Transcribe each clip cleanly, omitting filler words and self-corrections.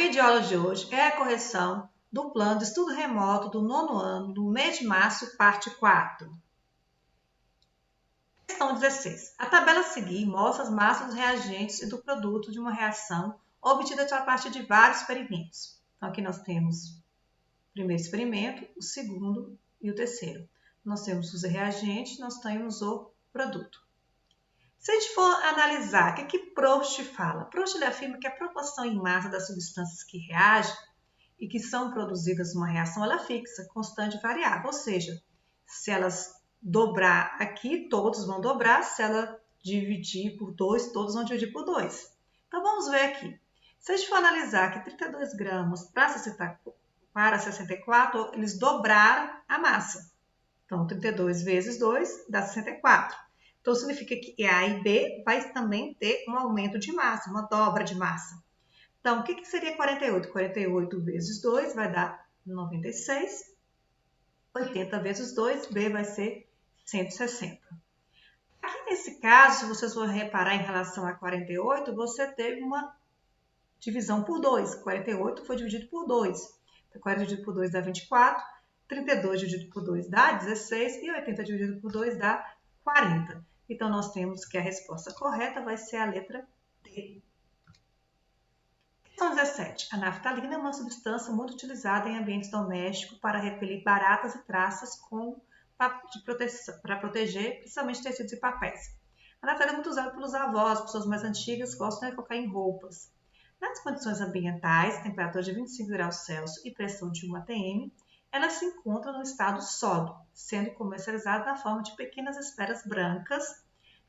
vídeo de aula de hoje é a correção do plano de estudo remoto do 9º ano do mês de março, parte 4. Questão 16. A tabela a seguir mostra as massas dos reagentes e do produto de uma reação obtida a partir de vários experimentos. Então, aqui nós temos o primeiro experimento, o segundo e o terceiro. Nós temos os reagentes, nós temos o produto. Se a gente for analisar, o que Proust fala? Proust afirma que a proporção em massa das substâncias que reagem e que são produzidas numa reação, ela é fixa, constante e variável. Ou seja, se elas dobrar aqui, todos vão dobrar. Se ela dividir por 2, todos vão dividir por 2. Então, vamos ver aqui. Se a gente for analisar que 32 gramas para 64, eles dobraram a massa. Então, 32 vezes 2 dá 64. Então, significa que A e B vai também ter um aumento de massa, uma dobra de massa. Então, o que seria 48? 48 vezes 2 vai dar 96. 80 vezes 2, B vai ser 160. Aqui nesse caso, se vocês vão reparar em relação a 48, você teve uma divisão por 2. 48 foi dividido por 2. Então, 40 dividido por 2 dá 24. 32 dividido por 2 dá 16. E 80 dividido por 2 dá 40. Então, nós temos que a resposta correta vai ser a letra D. Questão 17. A naftalina é uma substância muito utilizada em ambientes domésticos para repelir baratas e traças para proteger, principalmente tecidos e papéis. A naftalina é muito usada pelos avós, pessoas mais antigas gostam de colocar em roupas. Nas condições ambientais, temperatura de 25 graus Celsius e pressão de 1 atm, ela se encontra no estado sólido, sendo comercializada na forma de pequenas esferas brancas.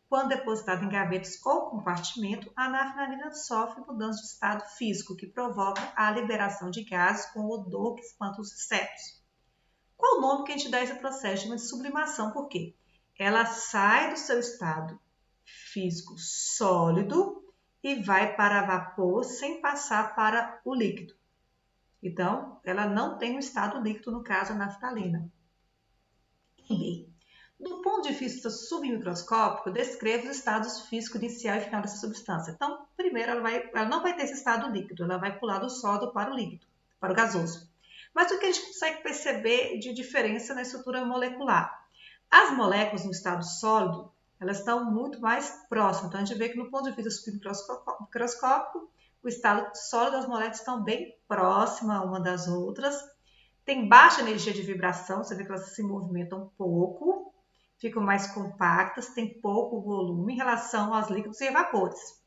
Quando depositada em gavetas ou compartimento, a naftalina sofre mudança de estado físico, que provoca a liberação de gases com odor que espanta os insetos. Qual o nome que a gente dá a esse processo? Chama de sublimação, por quê? Ela sai do seu estado físico sólido e vai para vapor sem passar para o líquido. Então, ela não tem um estado líquido, no caso, a naftalina. B. Do ponto de vista submicroscópico, descreva os estados físicos inicial e final dessa substância. Então, primeiro, ela não vai ter esse estado líquido, ela vai pular do sólido para o líquido, para o gasoso. Mas o que a gente consegue perceber de diferença na estrutura molecular? As moléculas no estado sólido, elas estão muito mais próximas. Então, a gente vê que no ponto de vista submicroscópico, o estado sólido das moléculas estão bem próximas uma das outras. Tem baixa energia de vibração, você vê que elas se movimentam pouco, ficam mais compactas, tem pouco volume em relação aos líquidos e vapores.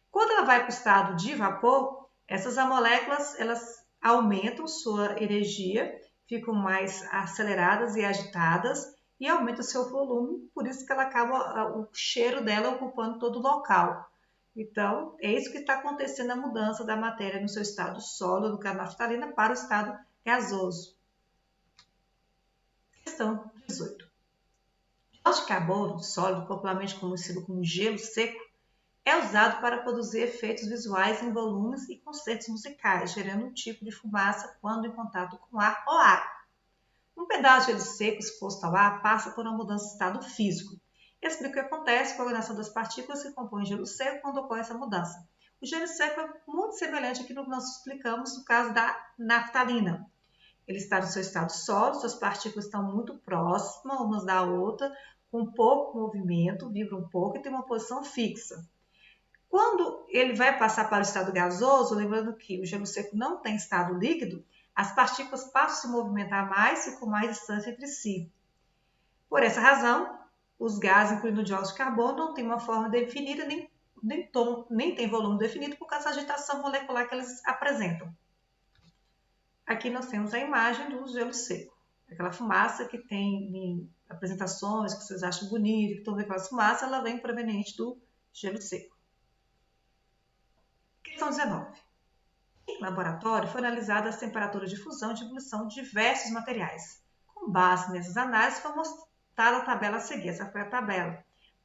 Quando ela vai para o estado de vapor, essas moléculas elas aumentam sua energia, ficam mais aceleradas e agitadas e aumentam seu volume, por isso que ela acaba o cheiro dela ocupando todo o local. Então, é isso que está acontecendo a mudança da matéria no seu estado sólido, do que a naftalina, para o estado gasoso. Questão 18. O dióxido de carbono sólido, popularmente conhecido como gelo seco, é usado para produzir efeitos visuais em volumes e concertos musicais, gerando um tipo de fumaça quando em contato com ar ou água. Um pedaço de gelo seco exposto ao ar passa por uma mudança de estado físico. Explica o que acontece com a organização das partículas que compõem gelo seco quando ocorre essa mudança. O gelo seco é muito semelhante àquilo que nós explicamos no caso da naftalina. Ele está no seu estado sólido, suas partículas estão muito próximas umas da outra, com pouco movimento, vibram um pouco e tem uma posição fixa. Quando ele vai passar para o estado gasoso, lembrando que o gelo seco não tem estado líquido, as partículas passam a se movimentar mais e com mais distância entre si. Por essa razão, os gases, incluindo o dióxido de carbono, não têm uma forma definida nem tem volume definido por causa da agitação molecular que eles apresentam. Aqui nós temos a imagem do gelo seco. Aquela fumaça que tem em apresentações que vocês acham bonita, que estão vendo aquela fumaça, ela vem proveniente do gelo seco. Questão 19. Em laboratório, foi analisada as temperaturas de fusão e de ebulição de diversos materiais. Com base nessas análises, foi mostrada a tabela a seguir. Essa foi a tabela.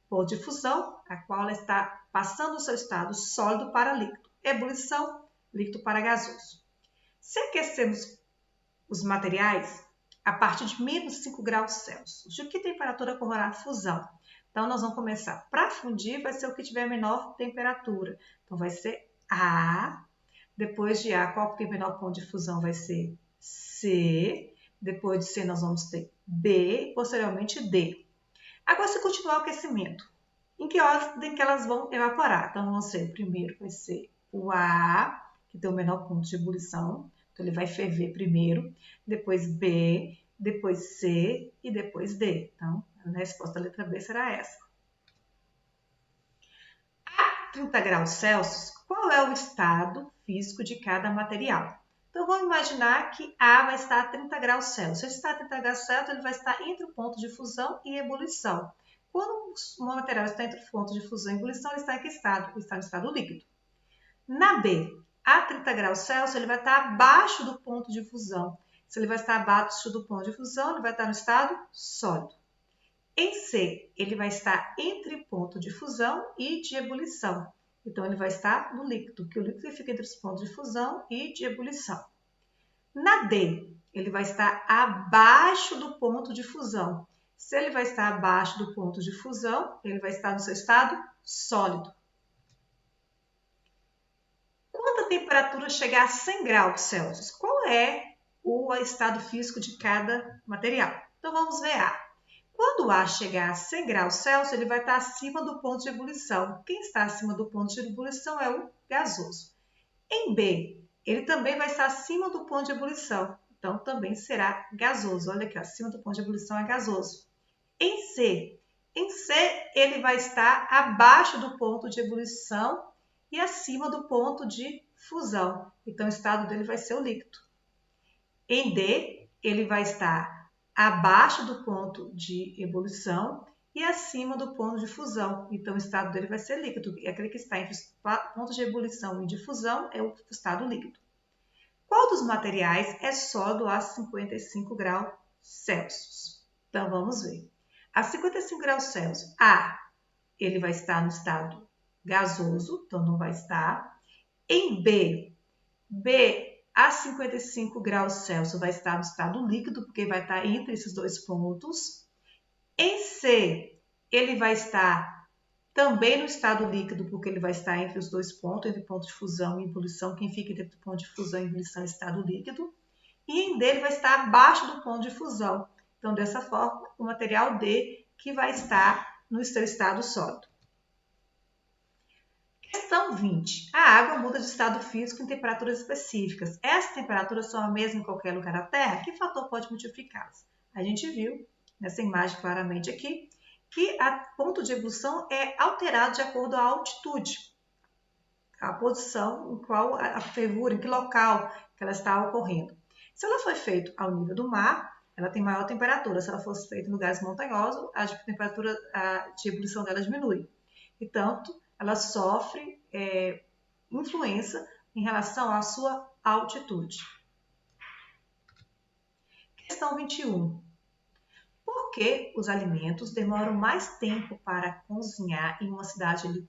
Ponto de fusão, a qual ela está passando o seu estado sólido para líquido. Ebulição, líquido para gasoso. Se aquecemos os materiais a partir de menos 5 graus Celsius, de que temperatura ocorrerá a fusão? Então, nós vamos começar. Para fundir, vai ser o que tiver a menor temperatura. Então, vai ser A. Depois de A, qual que tem o menor ponto de fusão? Vai ser C. Depois de C, nós vamos ter B, posteriormente D. Agora, se continuar o aquecimento, em que ordem que elas vão evaporar? Então, vão ser, o primeiro vai ser o A, que tem o menor ponto de ebulição. Então, ele vai ferver primeiro, depois B, depois C e depois D. Então, a resposta da letra B será essa. A 30 graus Celsius, qual é o estado físico de cada material? Então, vamos imaginar que A vai estar a 30 graus Celsius. Se ele está a 30 graus Celsius, ele vai estar entre o ponto de fusão e ebulição. Quando o material está entre os pontos de fusão e ebulição, ele está em que estado? Ele está no estado líquido. Na B, a 30 graus Celsius, ele vai estar abaixo do ponto de fusão. Se ele vai estar abaixo do ponto de fusão, ele vai estar no estado sólido. Em C, ele vai estar entre ponto de fusão e de ebulição. Então, ele vai estar no líquido, porque o líquido fica entre os pontos de fusão e de ebulição. Na D, ele vai estar abaixo do ponto de fusão. Se ele vai estar abaixo do ponto de fusão, ele vai estar no seu estado sólido. Quando a temperatura chegar a 100 graus Celsius, qual é o estado físico de cada material? Então, vamos ver A. Quando o A chegar a 100 graus Celsius, ele vai estar acima do ponto de ebulição. Quem está acima do ponto de ebulição é o gasoso. Em B, ele também vai estar acima do ponto de ebulição. Então, também será gasoso. Olha aqui, acima do ponto de ebulição é gasoso. Em C, ele vai estar abaixo do ponto de ebulição e acima do ponto de fusão. Então, o estado dele vai ser o líquido. Em D, ele vai estar abaixo do ponto de ebulição e acima do ponto de fusão. Então, o estado dele vai ser líquido. E aquele que está entre os pontos de ebulição e de fusão é o estado líquido. Qual dos materiais é sólido a 55 graus Celsius? Então, vamos ver. A 55 graus Celsius, A, ele vai estar no estado gasoso, então não vai estar. Em B, a 55 graus Celsius vai estar no estado líquido, porque vai estar entre esses dois pontos. Em C, ele vai estar também no estado líquido, porque ele vai estar entre os dois pontos, entre o ponto de fusão e ebulição. Quem fica entre o ponto de fusão e ebulição é estado líquido. E em D, ele vai estar abaixo do ponto de fusão. Então, dessa forma, o material D que vai estar no seu estado sólido. Questão 20. A água muda de estado físico em temperaturas específicas. Essas temperaturas são as mesmas em qualquer lugar da Terra? Que fator pode multiplicá-las? A gente viu nessa imagem claramente aqui que o ponto de ebulição é alterado de acordo com a altitude, a posição em qual a fervura, em que local que ela está ocorrendo. Se ela foi feita ao nível do mar, ela tem maior temperatura. Se ela fosse feita em lugares montanhosos, a temperatura de ebulição dela diminui. E tanto, ela sofre influência em relação à sua altitude. Questão 21. Por que os alimentos demoram mais tempo para cozinhar em uma cidade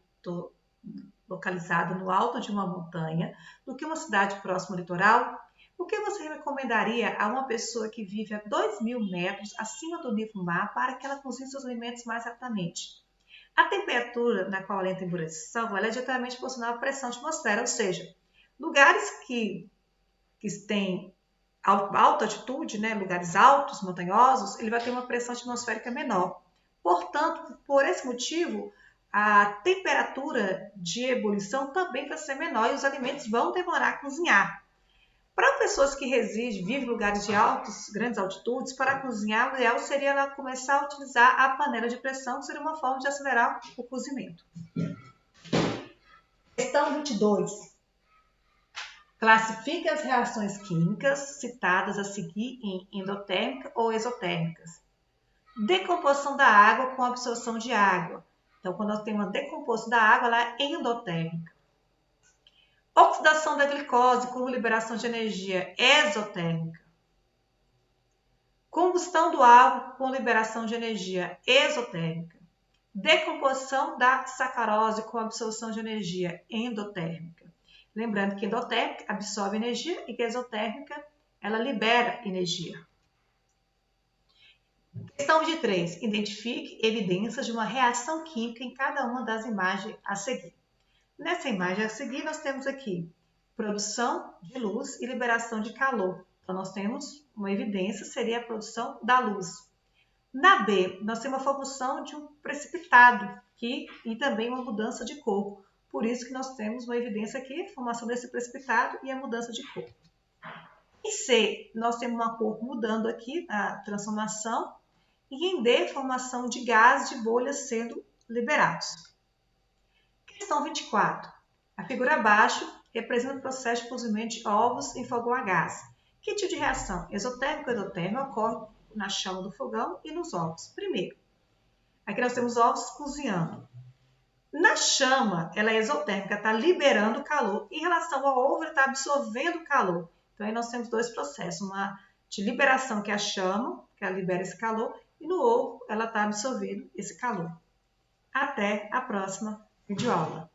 localizada no alto de uma montanha do que uma cidade próxima ao litoral? O que você recomendaria a uma pessoa que vive a 2.000 metros acima do nível do mar para que ela cozinhe seus alimentos mais rapidamente? A temperatura na qual ela entra em ebulição é diretamente proporcional à pressão atmosférica, ou seja, lugares que têm alta altitude, né, lugares altos, montanhosos, ele vai ter uma pressão atmosférica menor. Portanto, por esse motivo, a temperatura de ebulição também vai ser menor e os alimentos vão demorar a cozinhar. Para pessoas que vivem em lugares de grandes altitudes, para cozinhar, o ideal seria ela começar a utilizar a panela de pressão, que seria uma forma de acelerar o cozimento. Questão 22. Classifique as reações químicas citadas a seguir em endotérmica ou exotérmicas. Decomposição da água com absorção de água. Então, quando nós temos uma decomposição da água, ela é endotérmica. Oxidação da glicose com liberação de energia exotérmica. Combustão do álcool com liberação de energia exotérmica. Decomposição da sacarose com absorção de energia endotérmica. Lembrando que endotérmica absorve energia e que exotérmica ela libera energia. Questão 23. Identifique evidências de uma reação química em cada uma das imagens a seguir. Nessa imagem a seguir, nós temos aqui produção de luz e liberação de calor. Então, nós temos uma evidência, seria a produção da luz. Na B, nós temos a formação de um precipitado e também uma mudança de cor. Por isso que nós temos uma evidência aqui, a formação desse precipitado e a mudança de cor. Em C, nós temos uma cor mudando aqui, a transformação. E em D, formação de gás de bolhas sendo liberados. Questão 24. A figura abaixo representa o processo de cozimento de ovos em fogão a gás. Que tipo de reação exotérmica ou endotérmica ocorre na chama do fogão e nos ovos? Primeiro, aqui nós temos ovos cozinhando. Na chama, ela é exotérmica, está liberando calor. Em relação ao ovo, ele está absorvendo calor. Então, aí nós temos dois processos. Uma de liberação, que é a chama, que ela libera esse calor. E no ovo, ela está absorvendo esse calor. Até a próxima videoaula.